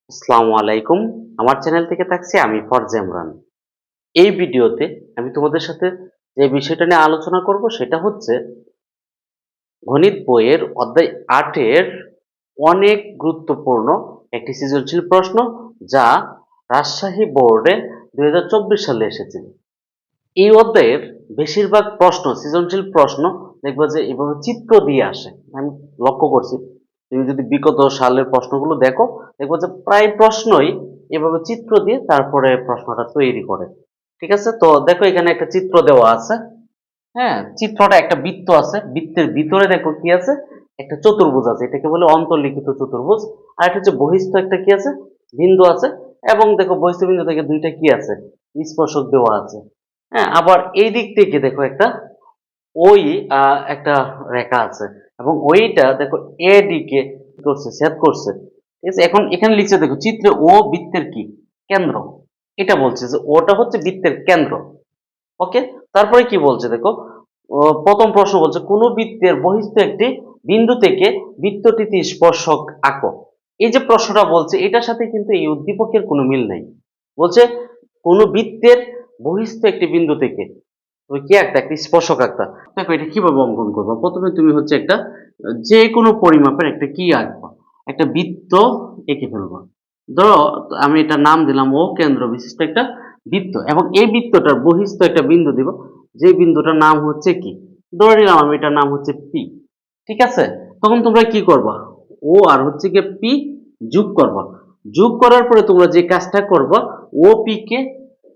আসসালামু আলাইকুম। আমার চ্যানেল থেকে থাকছি আমি ফরজ ইমরান। এই ভিডিওতে আমি তোমাদের সাথে যে বিষয়টা নিয়ে আলোচনা করব সেটা হচ্ছে গণিত বইয়ের অধ্যায় ৮ এর অনেক গুরুত্বপূর্ণ একটি সৃজনশীল প্রশ্ন যা রাজশাহী বোর্ডে ২০২৪ সালে এসেছিল। এই অধ্যায়ের বেশিরভাগ প্রশ্ন সৃজনশীল প্রশ্ন দেখবা যে এভাবে চিত্র দিয়ে আসে। আমি লক্ষ্য করছি। তুমি যদি বিগত সালের প্রশ্নগুলো দেখো দেখবা যে প্রায় প্রশ্নই এভাবে চিত্র দিয়ে তারপরে প্রশ্নটা তৈরি করে। ঠিক আছে? তো দেখো এখানে একটা চিত্র দেওয়া আছে। হ্যাঁ, চিত্রটা একটা বৃত্ত আছে। বৃত্তের ভিতরে দেখো কি আছে? একটা চতুর্ভুজ আছে। এটাকে বলে অন্তর্লিখিত চতুর্ভুজ। আর এটা হচ্ছে বহিস্থ একটা কি আছে? বিন্দু আছে। এবং দেখো বহিস্থ বিন্দু থেকে দুইটা কি আছে? স্পর্শক দেওয়া আছে। হ্যাঁ, আবার এই দিক থেকে দেখো একটা ওই একটা রেখা আছে এবং ওইটা দেখো এ দিকে কি করছে ছেদ করছে। ঠিক আছে, এখন এখানে লিখছে দেখো চিত্রে ও বৃত্তের কি কেন্দ্র। এটা বলছে যে ওটা হচ্ছে বৃত্তের কেন্দ্র। ওকে, তারপরে কি বলছে দেখো, প্রথম প্রশ্ন বলছে কোন বৃত্তের বহিস্থ একটি বিন্দু থেকে বৃত্তটিতে স্পর্শক আঁকো। এই যে প্রশ্নটা বলছে এটার সাথে কিন্তু এই উদ্দীপকের কোনো মিল নাই। বলছে কোন বৃত্তের বহিস্থ একটি বিন্দু থেকে তুমি কি আঁকতা? একটা স্পর্শক আঁকতা। দেখো এটা কিভাবে অঙ্কন করবো, প্রথমে তুমি হচ্ছে একটা যে কোনো পরিমাপের একটা কি আঁকবা, একটা বৃত্ত এঁকে ফেলবা। ধরো আমি এটা নাম দিলাম ও কেন্দ্র বিশিষ্ট একটা বৃত্ত এবং এই বৃত্তটার বহিস্থ একটা বিন্দু দিব, যে বিন্দুটার নাম হচ্ছে কি, ধরে নিলাম আমি এটার নাম হচ্ছে পি। ঠিক আছে, তখন তোমরা কি করবা, ও আর হচ্ছে গিয়ে পি যোগ করবা। যোগ করার পরে তোমরা যে কাজটা করবা, ও পি কে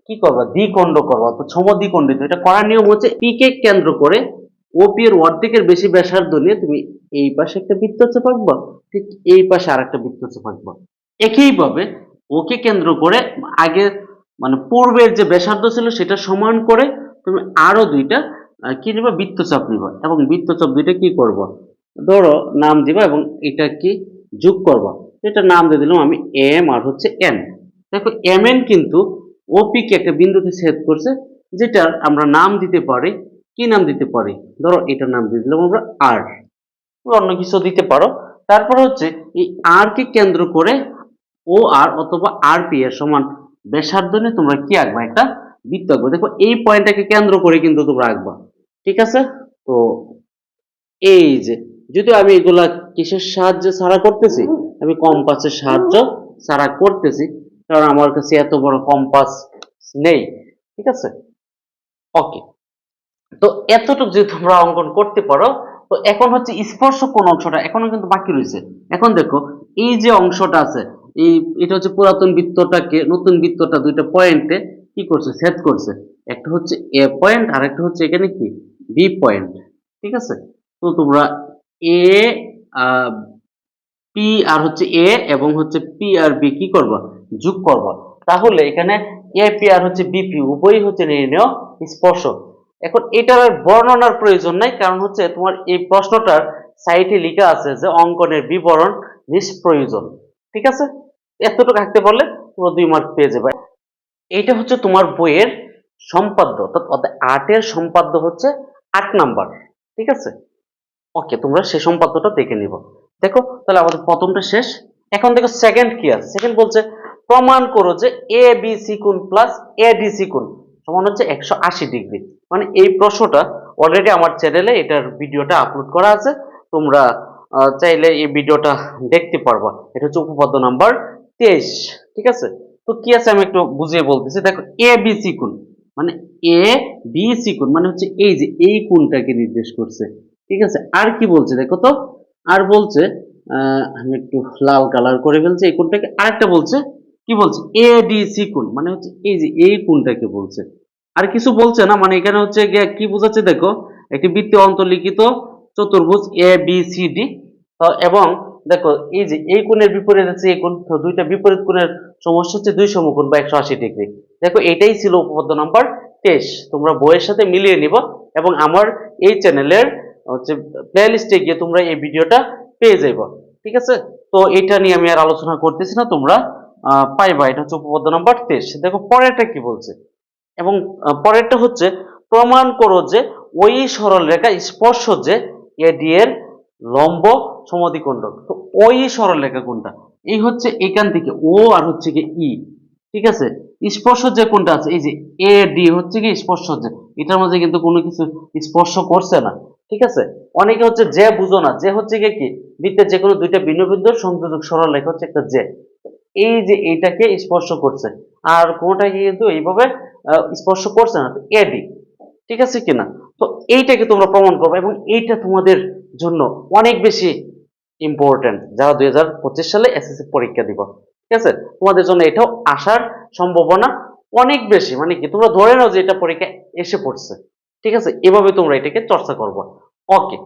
কি করবা, দ্বিখণ্ড করবা, তো সমদ্বিখণ্ডিত। এটা করার নিয়ম হচ্ছে পি কে কেন্দ্র করে ওপি এর অর্ধেকের বেশি ব্যাসার্ধ নিয়ে তুমি এই পাশে একটা বৃত্তচাপ আঁকবা, ঠিক এই পাশে আরেকটা বৃত্তচাপ আঁকবা। একইভাবে ওকে কেন্দ্র করে আগে মানে পূর্বের যে ব্যাসার্ধ ছিল সেটা সমান করে তুমি আরো দুইটা কি নিবা, বৃত্তচাপ নিবা এবং বৃত্তচাপ দুইটা কি করবা, ধরো নাম দিবা এবং এটা কি যোগ করবা। এটা নাম দিয়ে দিলাম আমি এম আর হচ্ছে এন। দেখো এম এন কিন্তু ওপি কে একটা বিন্দুতে ছেদ করছে, যেটার আমরা নাম দিতে পারি, কি নাম দিতে পারি, ধরো এটার নাম দিয়ে দিলাম আমরা আর, অন্য কিছু দিতে পারো। তারপর হচ্ছে এই আর কে কেন্দ্র করে ও আর অথবা আর পি এর সমান ব্যাসার্ধ নিয়ে তোমরা কি আঁকবা, একটা বৃত্ত আঁকবা। দেখো এই পয়েন্টটাকে কেন্দ্র করে কিন্তু তোমরা আঁকবা। ঠিক আছে, তো এই যে যদি আমি এগুলা কিসের সাহায্যে ছাড়া করতেছি, আমি কম্পাসের সাহায্য ছাড়া করতেছি, কারণ আমার কাছে এত বড় কম্পাস নেই। ঠিক আছে, ওকে। তো এতটুকু যদি তোমরা অঙ্কন করতে পারো, তো এখন হচ্ছে স্পর্শক কোন অংশটা এখনো কিন্তু বাকি রয়েছে। এখন দেখো এই যে অংশটা আছে, এই এটা হচ্ছে পুরাতন বৃত্তটাকে নতুন বৃত্তটা দুইটা পয়েন্টে কি করছে, ছেদ করছে। একটা হচ্ছে এ পয়েন্ট আর একটা হচ্ছে এখানে কি বি পয়েন্ট। ঠিক আছে, তো তোমরা এ পি আর হচ্ছে এ এবং হচ্ছে পি আর বি কি করবা, যোগ করবা। তাহলে এখানে এ পি আর হচ্ছে বিপি উভয়ই হচ্ছে নির্ণেয় স্পর্শক। এখন এটার আর বর্ণনার প্রয়োজন নাই, কারণ হচ্ছে তোমার এই প্রশ্নটার সাইটে লেখা আছে যে অঙ্কনের বিবরণ নিষ্প্রয়োজন। ঠিক আছে, এতটুকু আঁকতে পারলে তোমরা 2 মার্ক পেয়ে যাবে। এইটা হচ্ছে তোমার বইয়ের সম্পাদ্য, অর্থাৎ ৮ এর সম্পাদ্য হচ্ছে ৮ নাম্বার। ঠিক আছে, ওকে, তোমরা সে সম্পাদ্যটা দেখে নিব। দেখো তাহলে আমাদের প্রথমটা শেষ। এখন দেখো সেকেন্ড কি আছে, সেকেন্ড বলছে প্রমাণ করো যে এ বি সি কোণ প্লাস এ ডি সি কোণ সমান হচ্ছে 180 ডিগ্রি। মানে এই প্রশ্নটা অলরেডি আমার চ্যানেলে এটার ভিডিওটা আপলোড করা আছে, তোমরা চাইলে এই ভিডিওটা দেখতে পারবা। এটা হচ্ছে উপপাদ্য নাম্বার 23। ঠিক আছে, তো কি আছে আমি একটু বুঝিয়ে বলতেছি। দেখো এ বি সি কোণ মানে এ বি সি কোণ মানে হচ্ছে এই যে এই কোণটাকে নির্দেশ করছে। ঠিক আছে, আর কি বলছে দেখো তো, আর বলছে আমি একটু লাল কালার করে ফেলছি এই কোণটাকে। আরেকটা বলছে কি বলছে, এডিসি কোণ মানে হচ্ছে এই যে এই কোণটাকে বলছে। আর কিছু বলছে না, মানে এখানে হচ্ছে কি বোঝাচ্ছে দেখো, একটি বৃত্তে অন্তর্লিখিত চতুর্ভুজ এ বি সি ডি, এবং দেখো এই যে এই কোণের বিপরীত আছে এই কোণ, তো দুইটা বিপরীত কোণের সমষ্টি হচ্ছে দুই সমকোণ বা 180 ডিগ্রি। দেখো এটাই ছিল উপপাদ্য নাম্বার 23। তোমরা বইয়ের সাথে মিলিয়ে নিব এবং আমার এই চ্যানেলের হচ্ছে প্লে লিস্টে গিয়ে তোমরা এই ভিডিওটা পেয়ে যাইবা। ঠিক আছে, তো এটা নিয়ে আমি আর আলোচনা করতেছি না, তোমরা পাইবা। এটা হচ্ছে উপপাদ্য নাম্বার 23। দেখো পরেরটা কি বলছে, এবং পরেরটা হচ্ছে প্রমাণ করো যে ওই সরল রেখা স্পর্শ যে এডি এর লম্ব সমদ্বিখণ্ডক। তো ওই সরল রেখা কোনটা, এই হচ্ছে এখান থেকে ও আর হচ্ছে কি ই, ঠিক আছে। স্পর্শ যে কোনটা আছে এই যে এ ডি হচ্ছে কি স্পর্শ যে, এটার মধ্যে কিন্তু কোনো কিছু স্পর্শ করছে না, ঠিক আছে। অনেকে হচ্ছে যে বুঝো না, যে হচ্ছে কি বৃত্তের যে কোনো দুইটা ভিন্ন বিন্দুর সংযোজক সরলরেখা হচ্ছে একটা যে, এই যে এইটাকে স্পর্শ করছে, আর কোনটাকে কিন্তু এইভাবে স্পর্শ করছে না, এডি, ঠিক আছে কিনা। তো এইটাকে তোমরা প্রমাণ করবে এবং এইটা তোমাদের জন্য অনেক বেশি ইম্পর্টেন্ট যারা 2025 সালে এসএসসি পরীক্ষা দিব, ঠিক আছে। তোমাদের জন্য এটাও আসার সম্ভাবনা অনেক বেশি, মানে কি তোমরা ধরে নাও যে এটা পরীক্ষা এসে পড়ছে, ঠিক আছে। এভাবে তোমরা এটাকে চর্চা করবো। ওকে,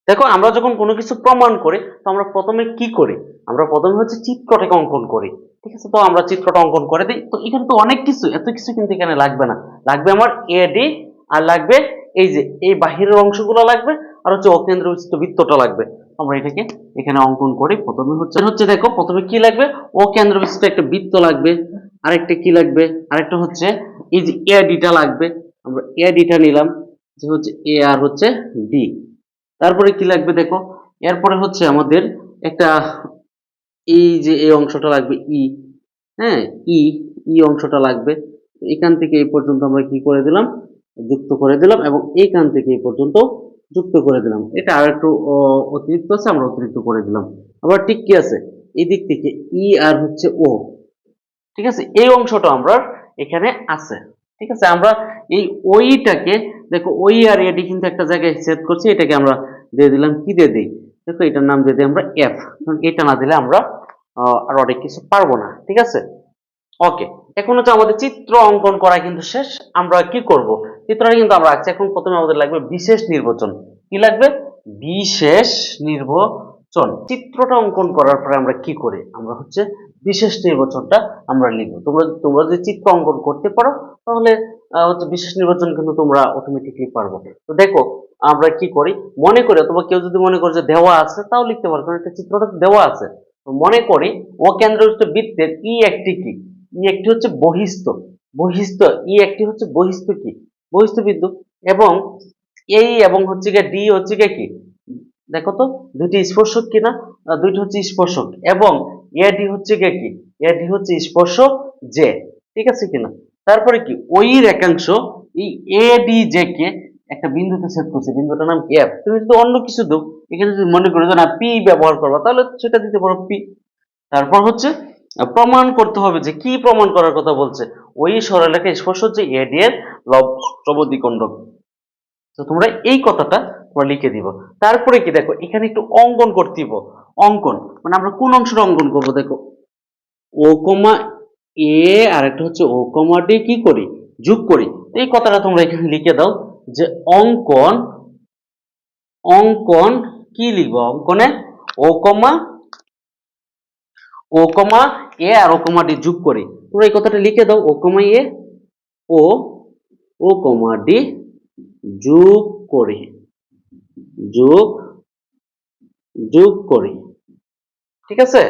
দেখো আমরা যখন কোনো কিছু প্রমাণ করি তো আমরা প্রথমে কি করি, আমরা প্রথমে হচ্ছে চিত্রটাকে অঙ্কন করি, ঠিক আছে। তো আমরা চিত্রটা অঙ্কন করে দিই। তো এখানে তো অনেক কিছু, এত কিছু কিন্তু এখানে লাগবে না, লাগবে আমার এডি, আর লাগবে এই যে এই বাহিরের অংশগুলো লাগবে, আর হচ্ছে অকেন্দ্র বিশিষ্ট বৃত্তটা লাগবে। আমরা এটাকে এখানে অঙ্কন করি। প্রথমে হচ্ছে দেখো প্রথমে কি লাগবে, অকেন্দ্র বিশিষ্ট একটা বৃত্ত লাগবে, আরেকটা কি লাগবে, আরেকটা হচ্ছে এই যে এডিটা লাগবে। আমরা এডিটা নিলাম, যে হচ্ছে এ আর হচ্ছে ডি। তারপরে কি লাগবে দেখো, এরপরে হচ্ছে আমাদের একটা এই যে এই অংশটা লাগবে ই, হ্যাঁ ই, ই অংশটা লাগবে। এখান থেকে এই পর্যন্ত আমরা কি করে দিলাম, যুক্ত করে দিলাম, এবং এইখান থেকে এই পর্যন্ত যুক্ত করে দিলাম। এটা আর একটু অতিরিক্ত আছে, আমরা অতিরিক্ত করে দিলাম। আবার ঠিক কি আছে, এই দিক থেকে ই আর হচ্ছে ও, ঠিক আছে। এই অংশটা আমরা এখানে আছে, ঠিক আছে। আমরা এই ওইটাকে দেখো, ওই আর এডি কিন্তু একটা জায়গায় সেট করছি, এটাকে আমরা দিয়ে দিলাম কি দিয়ে দিই, দেখো এটার নাম দিয়ে দিই আমরা এফ, কারণ এটা না দিলে আমরা আর অনেক কিছু পারবো না, ঠিক আছে। ওকে, এখন হচ্ছে আমাদের চিত্র অঙ্কন করা কিন্তু শেষ। আমরা কি করব, চিত্রটা কিন্তু আমরা আঁকছি। এখন প্রথমে আমাদের লাগবে বিশেষ নির্বাচন। কি লাগবে, বিশেষ নির্বাচন। চিত্রটা অঙ্কন করার পরে আমরা কি করি, আমরা হচ্ছে বিশেষ নির্বাচনটা আমরা লিখবো। তোমরা তোমরা যদি চিত্র অঙ্কন করতে পারো তাহলে হচ্ছে বিশেষ নির্বাচন কিন্তু তোমরা অটোমেটিকলি পারবো। তো দেখো আমরা কি করি, মনে করে অথবা কেউ যদি মনে করে যে দেওয়া আছে তাও লিখতে পারো, কারণ একটা চিত্রটা দেওয়া আছে। তো মনে করি ও কেন্দ্রস্থ বৃত্তের ই একটি কি, ই একটি হচ্ছে বহিস্থ, বহিস্থ ই একটি হচ্ছে বহিস্থ কি, বহিস্থ বিন্দু, এবং এই এবং হচ্ছে গিয়ে ডি হচ্ছে গিয়ে কি, দেখো তো দুটি স্পর্শক কিনা, দুইটি হচ্ছে স্পর্শক, এবং এডি হচ্ছে গিয়ে কি, এডি হচ্ছে স্পর্শক জে, ঠিক আছে কিনা। তারপরে কি ওই রেখাংশ এই এডি জে কে একটা বিন্দুতে ছেদ করছে, বিন্দুটার নাম এফ। তুমি যদি অন্য কিছু দাও, এখানে যদি মনে করো যে না পি ব্যবহার করবা, তাহলে সেটা দিতে পারো পি। তারপর হচ্ছে প্রমাণ করতে হবে, যে কি প্রমাণ করার কথা বলছে, ওই সরলরেখা স্পর্শ হচ্ছে এডি এর লম্ব দ্বিখণ্ডক। তো তোমরা এই কথাটা তোমরা লিখে দিব। তারপরে কি দেখো এখানে একটু অঙ্কন করতে দিব, অঙ্কন মানে আমরা কোন অংশটা অঙ্কন করব, দেখো ও কমা এ আর একটা হচ্ছে ও কমা ডি কি করি, যোগ করি। তো এই কথাটা তোমরা এখানে লিখে দাও, যে অঙ্কন, অঙ্কন কি লিখবো, অঙ্কনে ও কমা, ও কমা এ আর ও কমা ডি যোগ করি। তোমরা এই কথাটা লিখে দাও, ও কমা এ ও, ও কমা ডি যোগ করি, যোগ, যোগ করি, ঠিক আছে।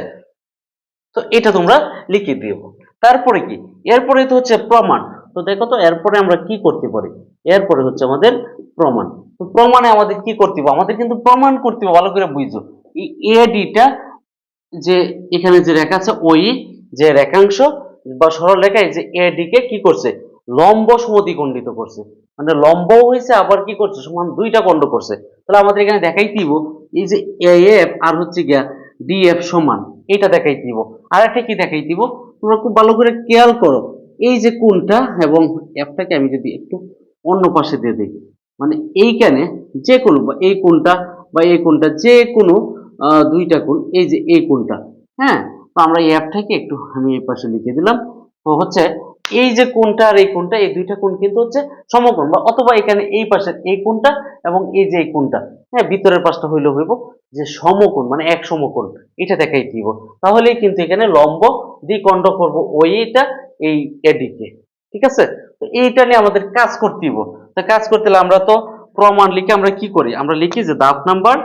তো এটা তোমরা লিখে দিও। তারপরে কি, এরপরে তো হচ্ছে প্রমাণ। তো দেখো তো এরপরে আমরা কি করতে পারি, এরপরে হচ্ছে আমাদের প্রমাণ। তো প্রমাণে আমাদের কি করতে হবে, আমাদের কিন্তু প্রমাণ করতে হবে, ভালো করে বুঝো। এই এডিটা যে এখানে যে রেখা আছে, ওই যে রেখাংশ বা সরল রেখায় যে এডি কে কি করছে, লম্ব সমদ্বিখণ্ডিত করছে, মানে লম্ব হয়েছে আবার কি করছে সমান দুইটা খণ্ড করছে। তাহলে আমাদের এখানে দেখাই দিব এই যে এএফ আর হচ্ছে গিয়া ডিএফ সমান, এটা দেখাই দিব। আর একটা কি দেখাই দিব, তোমরা খুব ভালো করে খেয়াল করো, এই যে কোনটা এবং এফটাকে আমি যদি একটু অন্য পাশে দিয়ে দিই, মানে এইখানে যে কোনো বা এই কোনটা বা এই কোনটা যে কোনো দুইটা কোণ, এই যে এই কোণটা, হ্যাঁ। তো আমরা এই অ্যাপটাকে একটু আমি এই পাশে লিখে দিলাম। তো হচ্ছে এই যে কোণটা আর এই কোণটা, এই দুইটা কোণ কিন্তু হচ্ছে সমকোণ, বা অথবা এখানে এই পাশের এই কোণটা এবং এই যে এই কোণটা, হ্যাঁ ভিতরের পাশটা হইলে হইব যে সমকোণ, মানে এক সমকোণ, এটা দেখাই দিব। তাহলেই কিন্তু এখানে লম্ব দ্বিখণ্ডক করব ওইটা এই এদিকে, ঠিক আছে। তো এইটা নিয়ে আমাদের কাজ করতে দিব। তো কাজ করতে হলে আমরা তো প্রমাণ লিখে আমরা কি করি, আমরা লিখি যে ধাপ নাম্বার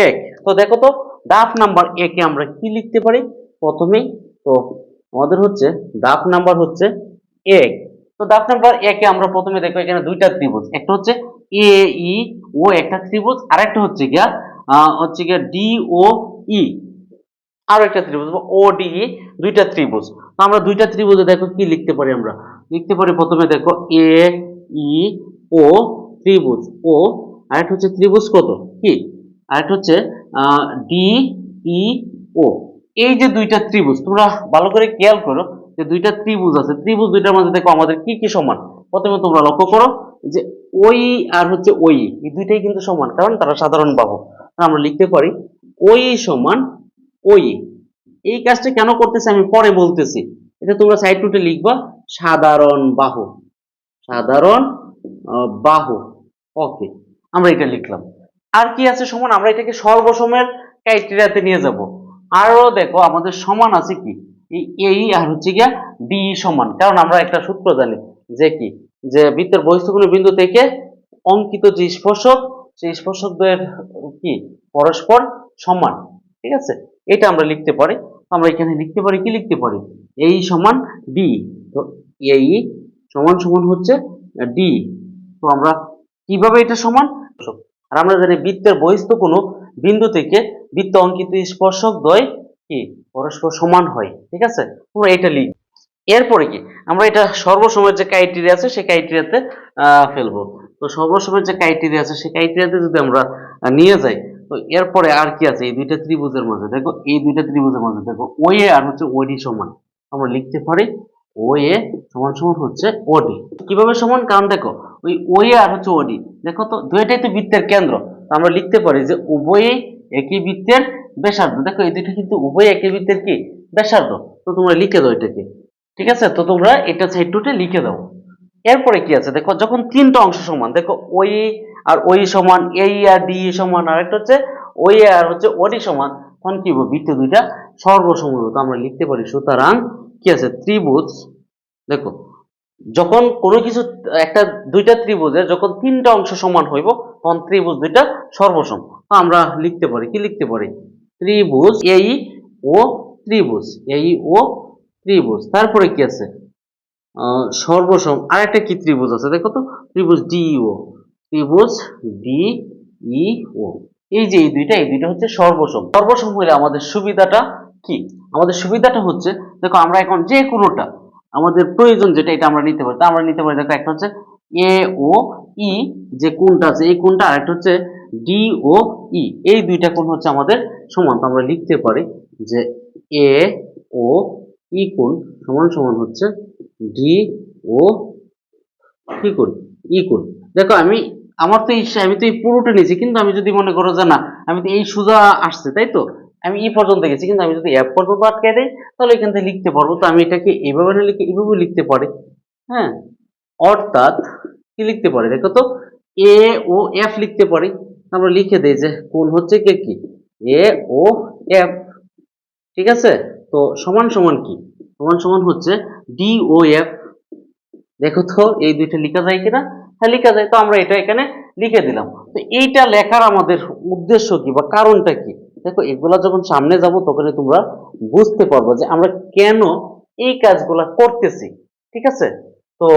1। তো দেখো তো ধাপ নাম্বার 1 এ আমরা কি লিখতে পারি প্রথমেই, তো আমাদের হচ্ছে ধাপ নাম্বার হচ্ছে 1। তো ধাপ নাম্বার 1 এ আমরা প্রথমে দেখো এখানে দুইটা ত্রিভুজ, একটা হচ্ছে এ ই ও একটা ত্রিভুজ, আর একটা হচ্ছে গিয়া ডি ও ই, আরো একটা ত্রিভুজ ওডিই, দুইটা ত্রিভুজ। তো আমরা দুইটা ত্রিভুজে দেখো কি লিখতে পারি, আমরা লিখতে পারি প্রথমে দেখো এ ই ও ত্রিভুজ ও, আর একটা হচ্ছে ত্রিভুজ কত কি, আর একটা হচ্ছে ডি ই ও। এই যে দুইটা ত্রিভুজ তোমরা ভালো করে খেয়াল করো যে দুইটা ত্রিভুজ আছে, ত্রিভুজ দুইটার মধ্যে দেখো আমাদের কি কি সমান। প্রথমে তোমরা লক্ষ্য করো যে ওই আর হচ্ছে ওই, এই দুইটাই কিন্তু সমান, কারণ তারা সাধারণ বাহু। আমরা লিখতে পারি ওই সমান ওই। এই কাজটা কেন করতেছি আমি পরে বলতেছি, এটা তোমরা সাইড টুটে লিখবা সাধারণ বাহু, সাধারণ বাহু। ওকে, আমরা এটা লিখলাম। আর কি আছে সমান, আমরা এটাকে সর্বসমের ক্রাইটেরিয়াতে নিয়ে যাব। আরো দেখো আমাদের সমান আছে কি, এই আর হচ্ছে গিয়া ডি সমান, কারণ আমরা একটা সূত্র জানি যে কি, যে বৃত্তের বহিস্থ বিন্দু থেকে অঙ্কিত যে স্পর্শক, সেই স্পর্শক দ্বয়ের কি পরস্পর সমান। ঠিক আছে, এটা আমরা লিখতে পারি। আমরা এখানে লিখতে পারি কি, লিখতে পারি এই সমান ডি। তো এই সমান সমান হচ্ছে ডি। তো আমরা কিভাবে এটা সমান, আর আমরা জানি বৃত্তের বহিস্থ কোনো বিন্দু থেকে বৃত্ত অঙ্কিত স্পর্শক দ্বয় কি পরস্পর সমান হয়। ঠিক আছে, তোমরা এটা লিখ। এরপরে কি আমরা এটা সর্বসময়ের যে ক্রাইটেরিয়া আছে সেই ক্রাইটেরিয়াতে ফেলবো। তো সর্বসময়ের যে ক্রাইটেরিয়া আছে সেই ক্রাইটেরিয়াতে যদি আমরা নিয়ে যাই, তো এরপরে আর কি আছে, এই দুইটা ত্রিভুজের মাঝে দেখো, এই দুইটা ত্রিভুজের মাঝে দেখো ও এ আর হচ্ছে ওডি সমান। আমরা লিখতে পারি ও এ সমান সমান হচ্ছে ওডি। কিভাবে সমান, কারণ দেখো ওই ও এ আর হচ্ছে ওডি, দেখো তো দুইটাই তো বৃত্তের কেন্দ্র। তো আমরা লিখতে পারি যে উভয়ে একই বৃত্তের ব্যাসার্ধ। দেখো এই দুইটা কিন্তু উভয় একই বৃত্তের কি ব্যাসার্ধ। তো তোমরা লিখে দাও এটাকে। ঠিক আছে, তো তোমরা এটা সাইড টুটে লিখে দাও। এরপরে কি আছে দেখো, যখন তিনটা অংশ সমান, দেখো ওই আর ওই সমান, এই আর ডি সমান, আর একটা হচ্ছে ওই আর হচ্ছে ওডি সমান, তখন কি হবে, বৃত্ত দুইটা সর্বসমবাহু। তো আমরা লিখতে পারি সুতরাং কি আছে, ত্রিভুজ। দেখো যখন কোনো কিছু একটা দুইটা ত্রিভুজের যখন তিনটা অংশ সমান হইব, তখন ত্রিভুজ দুইটা সর্বসম। তো আমরা লিখতে পারি কি, লিখতে পারি ত্রিভুজ এই ও ত্রিভুজ এই ও ত্রিভুজ। তারপরে কি আছে, সর্বসম আরেকটা কি ত্রিভুজ আছে দেখো তো, ত্রিভুজ ডিইও, ত্রিভুজ ডিইও। এই যে এই দুইটা হচ্ছে সর্বসম। সর্বসম হলে আমাদের সুবিধাটা কি, আমাদের সুবিধাটা হচ্ছে দেখো আমরা এখন যে কোনোটা আমাদের প্রয়োজন যেটা এটা আমরা নিতে পারি। তা আমরা নিতে পারি দেখো, একটা হচ্ছে এ ও ই যে কোণটা আছে এই কোণটা, আর একটা হচ্ছে ডি ও ই, এই দুইটা কোণ হচ্ছে আমাদের সমান। তো আমরা লিখতে পারি যে এ ও ই কোণ সমান সমান হচ্ছে ডি ও কি কোণ ই কোণ। দেখো আমি আমার তো আমি তো এই পুরোটা নিয়েছি, কিন্তু আমি যদি মনে করো যে না আমি তো এই সোজা আসছে তাই তো, আমি ই পর্যন্ত গেছি, কিন্তু আমি যদি এফ পর্যন্ত আটকে দেই তাহলে এখান থেকে লিখতে পারবো। তো আমি এটাকে এইভাবে না লিখে এইভাবে লিখতে পারি। হ্যাঁ, অর্থাৎ কি লিখতে পারি দেখো তো, এ ও এফ লিখতে পারি। আমরা লিখে দেই যে কোণ হচ্ছে কে কি এ ও এফ। ঠিক আছে, তো সমান সমান কি, সমান সমান হচ্ছে ডি ও এফ। দেখো তো এই দুইটা লেখা যায় কিনা, হ্যাঁ লেখা যায়। তো আমরা এটা এখানে লিখে দিলাম। তো এইটা লেখার আমাদের উদ্দেশ্য কি বা কারণটা কি, দেখো এগুলা যখন সামনে যাব তখন তোমরা বুঝতে পারবো যে আমরা কেন এই কাজগুলা করতেছি। ঠিক আছে, তো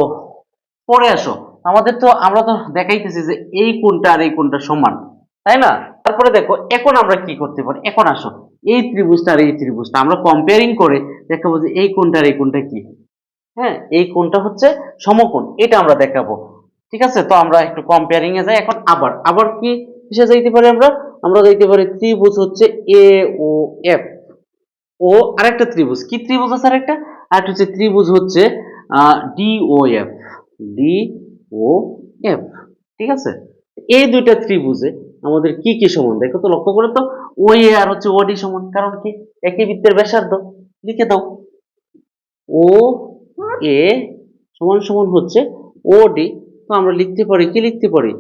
পরে আসো, আমাদের তো আমরা তো দেখাইতেছি যে এই কোণটা আর এই কোণটা সমান, তাই না? তারপরে দেখো এখন আমরা কি করতে পারি, এখন আসো এই ত্রিভুজটা আর এই ত্রিভুজটা আমরা কম্পেয়ারিং করে দেখাবো যে এই কোণটা আর এই কোণটা কি। হ্যাঁ, এই কোণটা হচ্ছে সমকোণ, এটা আমরা দেখাবো। ঠিক আছে, তো আমরা একটু কম্পেয়ারিং এ যাই এখন। আবার আবার কি কিসে যাইতে পারি, আমরা আমরা যাইতে পারি ত্রিভুজ হচ্ছে এ ও এফ ও আরেকটা ত্রিভুজ, কি ত্রিভুজ আছে আরেকটা, আরেকটা হচ্ছে ত্রিভুজ হচ্ছে ডি ও এফ, ডি ও এফ। ঠিক আছে, এই দুইটা ত্রিভুজে আমাদের কি কি সমান দেখো তো, লক্ষ্য করে তো, ও এ আর হচ্ছে ওডি সমান, কারণ কি একই বৃত্তের ব্যাসার্ধ। লিখে দাও ও এ সমান সমান হচ্ছে ওডি। তো আমরা লিখতে পারি কি, লিখতে পারি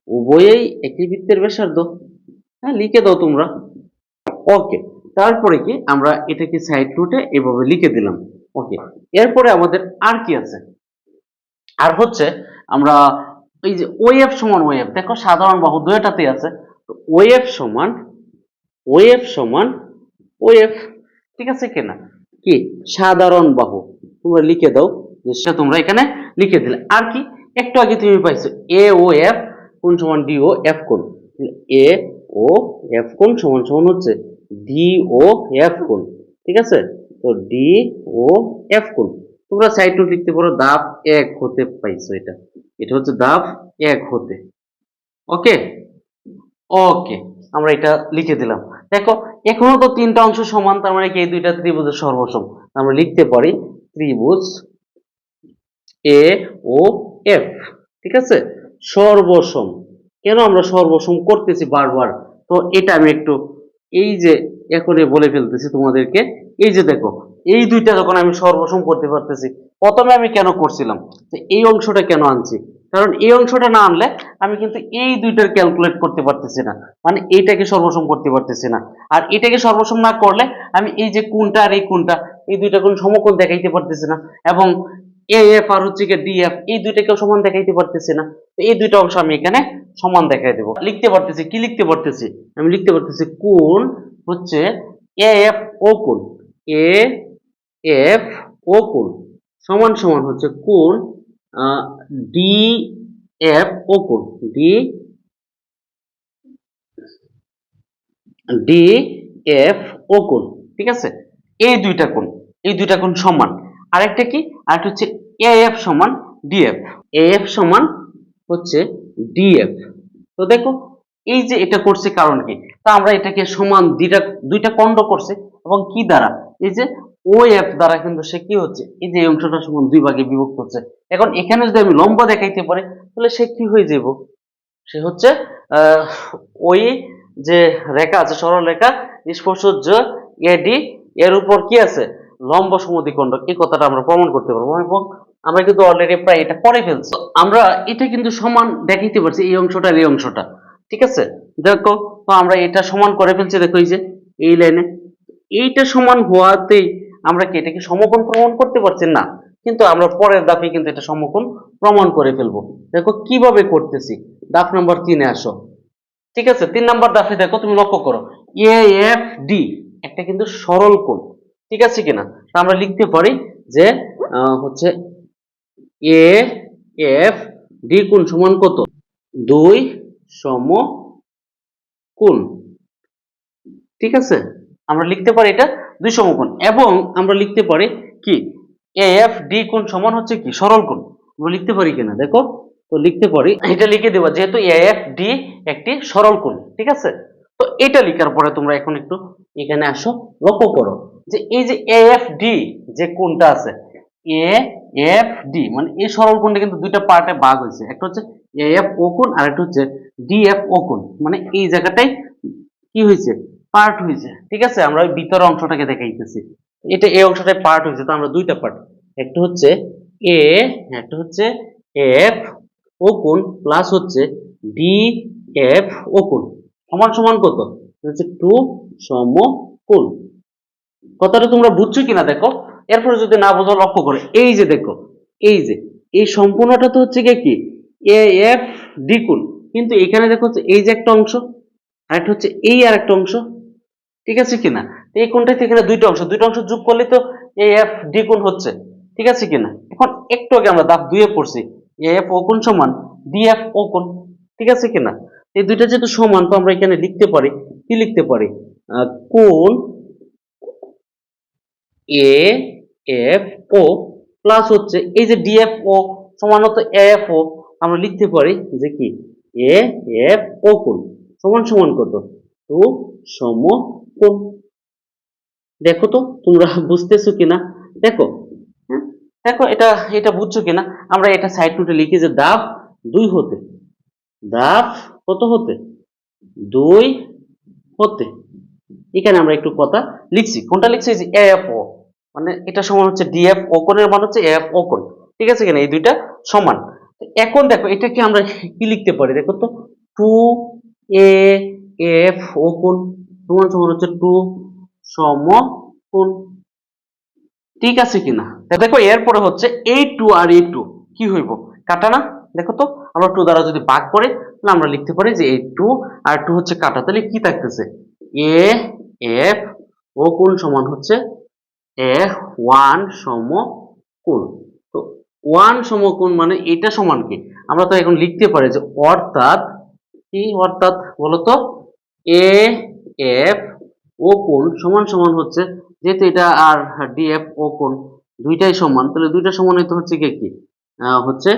উভয়েই একই বৃত্তের ব্যাসার্ধ। হ্যাঁ, লিখে দাও তোমরা। ওকে, তারপরে কি আমরা এটাকে সাইড নোটে এভাবে লিখে দিলাম। ওকে, এরপরে আমাদের আর কি আছে, আর হচ্ছে আমরা এই যে ওএফ সমান ওএফ, দেখো সাধারণ বাহু দুইটাতেই আছে। তো ওএফ সমান ওএফ সমান ওএফ। ঠিক আছে কিনা, কি সাধারণ বাহু তোমরা লিখে দাও, যে সেটা তোমরা এখানে লিখে দিলে। আর কি একটু আগে তুমি পাইছো এ ও এফ কোণ সমান ডি ও এফ কোণ, এ ও এফ কোণ সমান সমান হচ্ছে ডি ও এফ কোণ, ঠিক আছে? তো ডি ও এফ কোণ তোমরা সাইড নোট লিখতে পারো ধাপ 1 হতে পাইছো। এটা এটা হচ্ছে ধাপ 1 হতে। ওকে ওকে, আমরা এটা লিখে দিলাম। দেখো এখনো তো তিনটা অংশ সমান, তার মানে কি এই দুইটা ত্রিভুজের সর্বসম। আমরা লিখতে পারি ত্রিভুজ এ ও এফ, ঠিক আছে, সর্বসম। কেন আমরা সর্বসম করতেছি বারবার? তো এটা আমি একটু এই যে এখনই বলে ফেলতেছি তোমাদেরকে। এই যে দেখো, এই দুইটা যখন আমি সর্বসম করতে পারতেছি, প্রথমে আমি কেন করছিলাম যে এই অংশটা কেন আনছি? কারণ এই অংশটা না আনলে আমি কিন্তু এই দুইটার ক্যালকুলেট করতে পারতেছি না, মানে এইটাকে সর্বসম করতে পারতেছি না। আর এটাকে সর্বসম না করলে আমি এই যে কোণটা আর এই কোণটা, এই দুইটা কোণ সমকোণ দেখাইতে পারতেছি না, এবং এ এফ আর হচ্ছে গিয়ে ডি এফ এই দুইটাকেও সমান দেখাইতে পারতেছি না। তো এই দুইটা অংশ আমি এখানে সমান দেখাই দেবো। লিখতে পারতেছি, কি লিখতে পারতেছি? আমি লিখতে পারতেছি কোণ হচ্ছে এ এফ ও কোণ, এ এফ ও কোণ সমান সমান হচ্ছে কোণ ডি এফ ও কোণ, ডি ডি এফ ও কোণ, ঠিক আছে? এই দুইটা কোণ, এই দুইটা কোণ সমান। আরেকটা কি? আরেকটা হচ্ছে এ এফ সমান ডিএফ, এ এফ সমান হচ্ছে ডিএফ। তো দেখো এই যে এটা করছে কারণ কি? তা আমরা এটাকে সমান দুইটা দুইটা খণ্ড করছে, এবং কি দ্বারা? এই যে ও এফ দ্বারা কিন্তু সে কি হচ্ছে, এই যে এই অংশটা সমান দুই ভাগে বিভক্ত হচ্ছে। এখন এখানে যদি আমি লম্ব দেখাইতে পারি তাহলে সে কি হয়ে যাব? সে হচ্ছে আহ, ওই যে রেখা আছে সরল রেখা স্পর্শজ এডি, এর উপর কি আছে? লম্ব সমদ্বিখণ্ডক। এই কথাটা আমরা প্রমাণ করতে পারবো, এবং আমরা কিন্তু অলরেডি প্রায় এটা করে ফেলছি। আমরা এটা কিন্তু সমান দেখাইতে পারছি এই অংশটা আর এই অংশটা, ঠিক আছে? দেখো, তো আমরা এটা সমান করে ফেলছি। দেখো এই যে এই লাইনে এইটা সমান হওয়াতেই আমরা কি এটাকে সমকোণ প্রমাণ করতে পারছি না? কিন্তু আমরা পরের ধাপে কিন্তু এটা সমকোণ প্রমাণ করে ফেলবো। দেখো কিভাবে করতেছি। ধাপ নাম্বার 3-এ আসো, ঠিক আছে? 3 নাম্বার ধাপে দেখো, তুমি লক্ষ্য করো এ এফ ডি একটা কিন্তু সরল কোণ, ঠিক আছে কিনা? তা আমরা লিখতে পারি যে হচ্ছে এ এফ ডি কোণ সমান কত? 2 সমকোণ, ঠিক আছে? আমরা লিখতে পারি এটা 2 সমকোণ, এবং আমরা লিখতে পারি কি এ এফ ডি কোণ সমান হচ্ছে কি সরল কোণ। আমরা লিখতে পারি কিনা দেখো, তো লিখতে পারি, এটা লিখে দেবো যেহেতু এ এফ ডি একটি সরল কোণ, ঠিক আছে? তো এটা লেখার পরে তোমরা এখন একটু এখানে আসো, লক্ষ্য করো যে এই যে এ এফ ডি যে কোণটা আছে, এ এফ ডি মানে এই সরল কোণটা কিন্তু দুইটা পার্টে ভাগ হয়েছে, একটা হচ্ছে এ এফ ও কোণ আর একটা হচ্ছে ডি এফ ও কোণ, মানে এই জায়গাটাই কি হয়েছে? পার্ট হয়েছে, ঠিক আছে? আমরা ওই ভিতরের অংশটাকে দেখাইতেছি, এটা এই অংশটাই পার্ট হয়েছে। তো আমরা দুইটা পার্ট, একটা হচ্ছে এ, একটা হচ্ছে এফ ও কোণ প্লাস হচ্ছে ডি এফ ও কোণ সমান সমান কত? হচ্ছে 2 সমকোণ। কথাটা তোমরা বুঝছো কিনা দেখো। এরপরে যদি না বোঝো লক্ষ্য করো, এই যে দেখো, এই যে এই সম্পূর্ণটা তো হচ্ছে কি এ এফ ডি কোণ, কিন্তু এখানে দেখো হচ্ছে এই যে একটা অংশ আর একটা হচ্ছে এই আর একটা অংশ, ঠিক আছে কিনা? তো এই কোণটা থেকে এখানে দুইটা অংশ যোগ করলে তো এ এফ ডি কোণ হচ্ছে, ঠিক আছে কিনা? এখন একটু আগে আমরা ধাপ 2 এ পড়ছি এ এফ ও কোণ সমান ডি এফ ও কোণ, ঠিক আছে কিনা? এই দুইটা যেহেতু সমান, তো আমরা এখানে লিখতে পারি, কি লিখতে পারি? কোণ এ এফ ও প্লাস হচ্ছে এই যে ডি এফ ও সমান হতো এ এফ ও, আমরা লিখতে পারি যে কি এ এফ ও কোণ সমান সমান কত? 2 সমকোণ। দেখো তো তোমরা বুঝতেছো কিনা দেখো। হ্যাঁ? দেখো এটা এটা বুঝছো কিনা? আমরা এটা সাইড নোটে লিখি যে ধাপ 2 হতে, ধাপ কত হতে? 2 হতে। এখানে আমরা একটু কথা লিখছি, কোনটা লিখছি? যে এফ ও, মানে এটা সমান হচ্ছে ডিএফ ও কোণের মান হচ্ছে এফ ও কোণ, ঠিক আছে কিনা? এই দুইটা সমান। তো এখন দেখো এটা কি আমরা কি লিখতে পারি দেখো তো, 2 এ এফ ও কোণ সমান সমান হচ্ছে 2 সমকোণ, ঠিক আছে কিনা? তা দেখো এরপরে হচ্ছে এই 2 আর এই 2 কি হইব? কাটা না? দেখো তো আমরা 2 দ্বারা যদি ভাগ করি তাহলে আমরা লিখতে পারি যে এই 2 আর 2 হচ্ছে কাটা, তাহলে কি থাকতেছে? এ এফ ও কোণ সমান হচ্ছে এ 1 সমকোণ। তো 1 সমকোণ মানে এটা সমান কি? আমরা তো এখন লিখতে পারি যে অর্থাৎ কি, অর্থাৎ বলতো এ এফ ও কোণ সমান সমান হচ্ছে, যেহেতু এটা আর ডিএফ ও কোণ দুইটাই সমান, তাহলে দুইটা সমান হইতে হচ্ছে কি হচ্ছে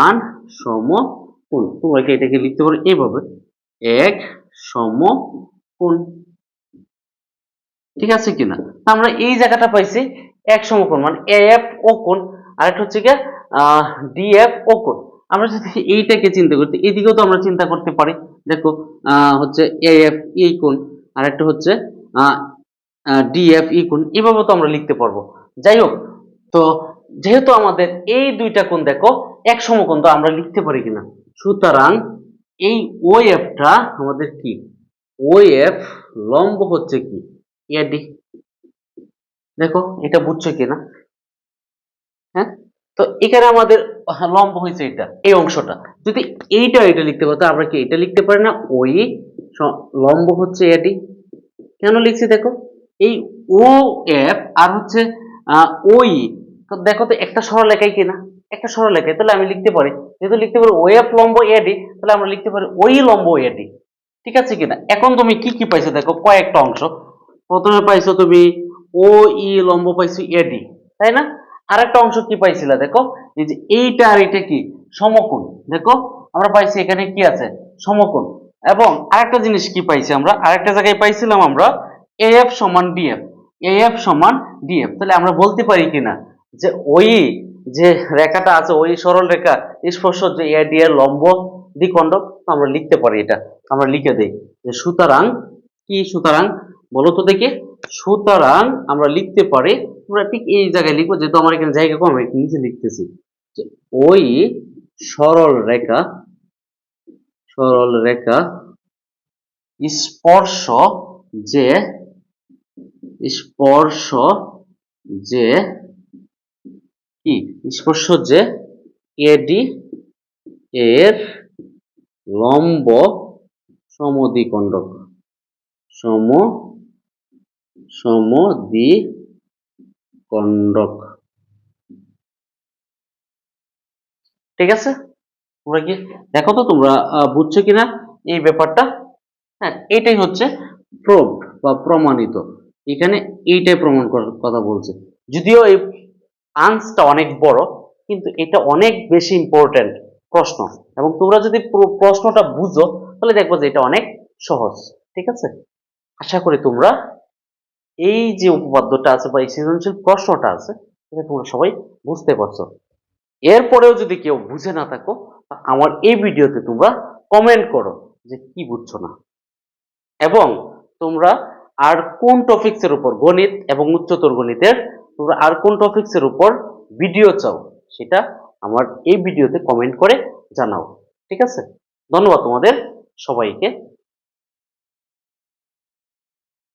1 সমকোণ। তোমরা কি এটাকে লিখতে পারো এইভাবে, এক সমকোণ। ঠিক আছে কিনা? আমরা এই জায়গাটা পাইছি এক সমকোণ, মানে এএফ ও কোণ, আর একটা হচ্ছে গিয়ে ডিএফ ও কোণ। আমরা যদি এইটাকে চিন্তা করি, এদিকেও তো আমরা চিন্তা করতে পারি। দেখো হচ্ছে এএফ এই কোণ, আর একটা হচ্ছে ডিএফ ই কোণ, এভাবে তো আমরা লিখতে পারবো। যাই হোক, তো যেহেতু আমাদের এই দুইটা কোণ দেখো এক সমকোণ, তো আমরা লিখতে পারি কিনা, সুতরাং এই ওএফটা আমাদের কি, ওএফ লম্ব হচ্ছে কি এডি। দেখো এটা বুঝছো কিনা? হ্যাঁ, তো এখানে আমাদের লম্ব হয়েছে এটা, এই অংশটা। যদি এটা লিখতে পারতো, আমরা কি এটা লিখতে পারি না, ওই লম্ব হচ্ছে এডি। কেন লিখছি দেখো, এই ও এফ আর হচ্ছে ওই, তো দেখো তো একটা সরলরেখাই কিনা, একটা সরলরেখায়, তাহলে আমি লিখতে পারি, যেহেতু লিখতে পারি ও এফ লম্ব এডি, তাহলে আমরা লিখতে পারি ওই লম্ব এডি। ঠিক আছে কিনা? এখন তুমি কি কি পাইছো দেখো, কয়েকটা অংশ। প্রথমে পাইছো তুমি ও ই লম্ব পাইছো এডি, তাই না? আরেকটা অংশ কি পাইছিলা দেখো, এই যে এইটা আর এটা কি সমকোণ। দেখো আমরা পাইছি এখানে কি আছে, সমকোণ। এবং আরেকটা জিনিস কি পাইছি আমরা, আরেকটা জায়গায় পাইছিলাম আমরা এএফ সমান ডিএফ, এএফ সমান ডিএফ। তাহলে আমরা বলতে পারি কিনা যে ওই যে রেখাটা আছে, ওই সরল রেখা স্পর্শ যে এডি এর লম্ব দ্বিখণ্ডক। আমরা লিখতে পারি এটা, আমরা লিখে দেই যে সুতরাং কি, সুতরাং বলো তো দেখি, সুতরাং আমরা লিখতে পারি, আমরা ঠিক এই জায়গায় লিখবো, যেহেতু আমার এখানে জায়গা কম, আমি নিচে লিখতেছি যে ওই সরল রেখা, সরল রেখা স্পর্শ যে, স্পর্শ যে কি, স্পর্শ যে এডি এর লম্ব সমদ্বিখণ্ডক, সমদ্বিখণ্ডক। ঠিক আছে, তোমরা কি দেখো তো, তোমরা বুঝছো কিনা এই ব্যাপারটা? হ্যাঁ, এটাই হচ্ছে প্রুভড বা প্রমাণিত। এখানে এইটাই প্রমাণ করার কথা বলছে। যদিও এই আনসারটা অনেক বড়, কিন্তু এটা অনেক বেশি ইম্পর্টেন্ট প্রশ্ন, এবং তোমরা যদি প্রশ্নটা বুঝো তাহলে দেখবো যে এটা অনেক সহজ। ঠিক আছে, আশা করি তোমরা এই যে উপপাদ্যটা আছে বা এই সৃজনশীল প্রশ্নটা আছে, এটা তোমরা সবাই বুঝতে পারছো। এরপরেও যদি কেউ বুঝে না থাকো, আমার এই ভিডিওতে তোমরা কমেন্ট করো যে কি বুঝছো না, এবং তোমরা আর কোন টপিকসের উপর, গণিত এবং উচ্চতর গণিতের তোমরা আর কোন টপিকসের উপর ভিডিও চাও, সেটা আমার এই ভিডিওতে কমেন্ট করে জানাও। ঠিক আছে, ধন্যবাদ তোমাদের সবাইকে।